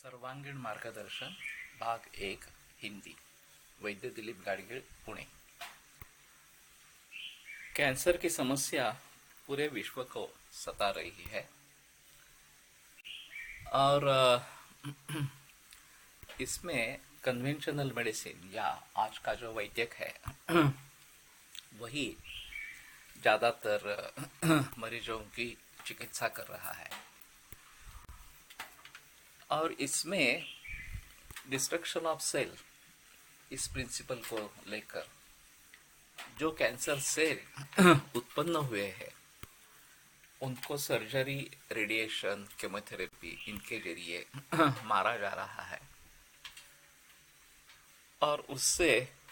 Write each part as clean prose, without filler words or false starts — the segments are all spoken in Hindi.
सर्वांगीण मार्गदर्शन भाग 1 हिंदी। वैद्य दिलीप गाडगीळ, पुणे। कैंसर की समस्या पूरे विश्व को सता रही है और इसमें कन्वेंशनल मेडिसिन या आज का जो वैद्यक है वही ज़्यादातर मरीजों की चिकित्सा कर रहा है। और इसमें डिस्ट्रक्शन ऑफ सेल, इस प्रिंसिपल को लेकर जो कैंसर सेल उत्पन्न हुए हैं उनको सर्जरी, रेडिएशन, केमोथेरेपी इनके जरिए मारा जा रहा है और उससे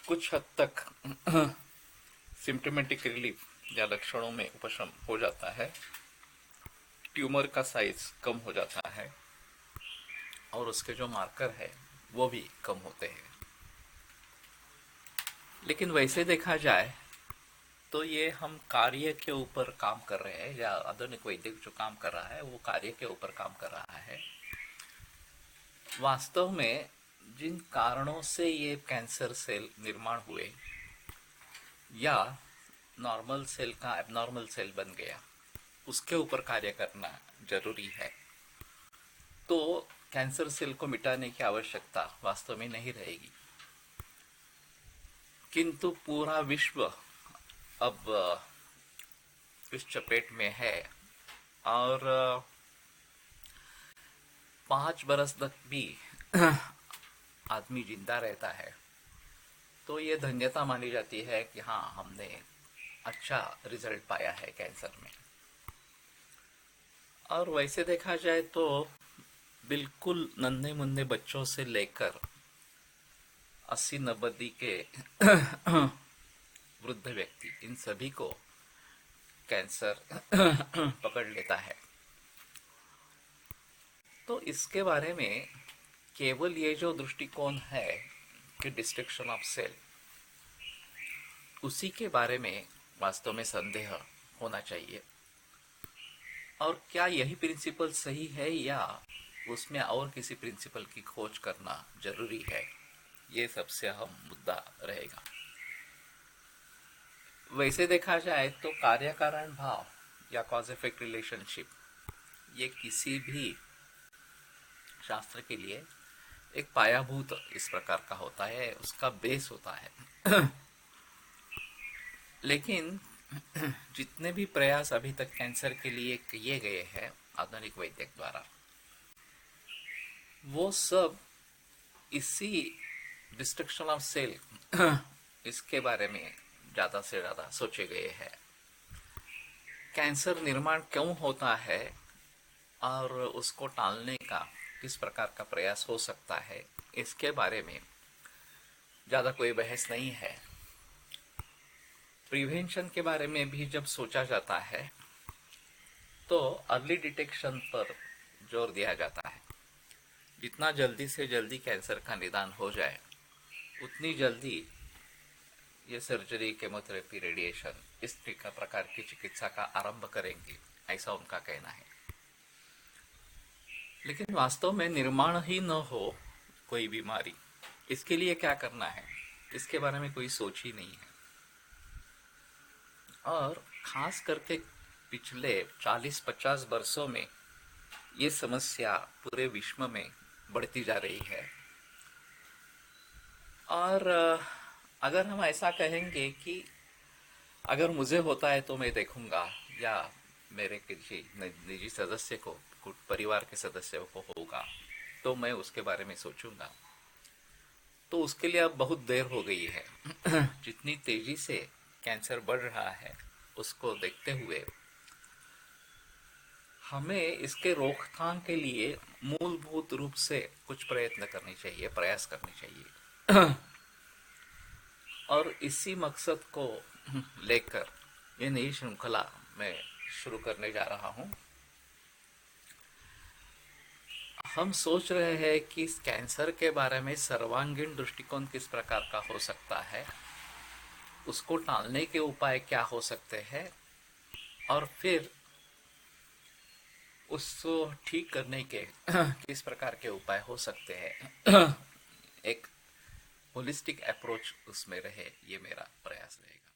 कुछ हद तक सिम्टोमेटिक रिलीफ या लक्षणों में उपशम हो जाता है, ट्यूमर का साइज कम हो जाता है और उसके जो मार्कर है वो भी कम होते हैं। लेकिन वैसे देखा जाए तो ये हम कार्य के ऊपर काम कर रहे हैं, या आधुनिक वैद्य जो काम कर रहा है वो कार्य के ऊपर काम कर रहा है। वास्तव में जिन कारणों से ये कैंसर सेल निर्माण हुए या नॉर्मल सेल का एबनॉर्मल सेल बन गया, उसके ऊपर कार्य करना जरूरी है। तो कैंसर सेल को मिटाने की आवश्यकता वास्तव में नहीं रहेगी। किंतु पूरा विश्व अब इस चपेट में है और 5 बरस तक भी आदमी जिंदा रहता है तो ये धन्यता मानी जाती है कि हाँ, हमने अच्छा रिजल्ट पाया है कैंसर में। और वैसे देखा जाए तो बिल्कुल नन्हे मुन्ने बच्चों से लेकर 80-90 के वृद्ध व्यक्ति, इन सभी को कैंसर पकड़ लेता है। तो इसके बारे में केवल ये जो दृष्टिकोण है कि डिस्ट्रक्शन ऑफ सेल, उसी के बारे में वास्तव में संदेह होना चाहिए। और क्या यही प्रिंसिपल सही है या उसमें और किसी प्रिंसिपल की खोज करना जरूरी है, ये सबसे अहम मुद्दा रहेगा। वैसे देखा जाए तो कार्य कारण भाव या कॉज इफेक्ट रिलेशनशिप, ये किसी भी शास्त्र के लिए एक पायाभूत इस प्रकार का होता है, उसका बेस होता है। लेकिन जितने भी प्रयास अभी तक कैंसर के लिए किए गए हैं आधुनिक वैद्य द्वारा, वो सब इसी डिस्ट्रक्शन ऑफ सेल इसके बारे में ज़्यादा से ज़्यादा सोचे गए हैं। कैंसर निर्माण क्यों होता है और उसको टालने का किस प्रकार का प्रयास हो सकता है, इसके बारे में ज़्यादा कोई बहस नहीं है। प्रिवेंशन के बारे में भी जब सोचा जाता है तो अर्ली डिटेक्शन पर जोर दिया जाता है। जितना जल्दी से जल्दी कैंसर का निदान हो जाए उतनी जल्दी ये सर्जरी, केमोथेरेपी, रेडिएशन इस प्रकार की चिकित्सा का आरंभ करेंगे, ऐसा उनका कहना है। लेकिन वास्तव में निर्माण ही न हो कोई बीमारी, इसके लिए क्या करना है, इसके बारे में कोई सोच ही नहीं है। और खास करके पिछले 40-50 वर्षों में ये समस्या पूरे विश्व में बढ़ती जा रही है। और अगर हम ऐसा कहेंगे कि अगर मुझे होता है तो मैं देखूंगा, या मेरे किसी निजी सदस्य को, परिवार के सदस्यों को होगा तो मैं उसके बारे में सोचूंगा, तो उसके लिए अब बहुत देर हो गई है। जितनी तेजी से कैंसर बढ़ रहा है उसको देखते हुए हमें इसके रोकथाम के लिए मूलभूत रूप से कुछ प्रयत्न करने चाहिए, प्रयास करने चाहिए। और इसी मकसद को लेकर ये नई श्रृंखला मैं शुरू करने जा रहा हूँ। हम सोच रहे हैं कि इस कैंसर के बारे में सर्वांगीण दृष्टिकोण किस प्रकार का हो सकता है, उसको टालने के उपाय क्या हो सकते हैं, और फिर उसको ठीक करने के किस प्रकार के उपाय हो सकते हैं, एक होलिस्टिक अप्रोच उसमें रहे, ये मेरा प्रयास रहेगा।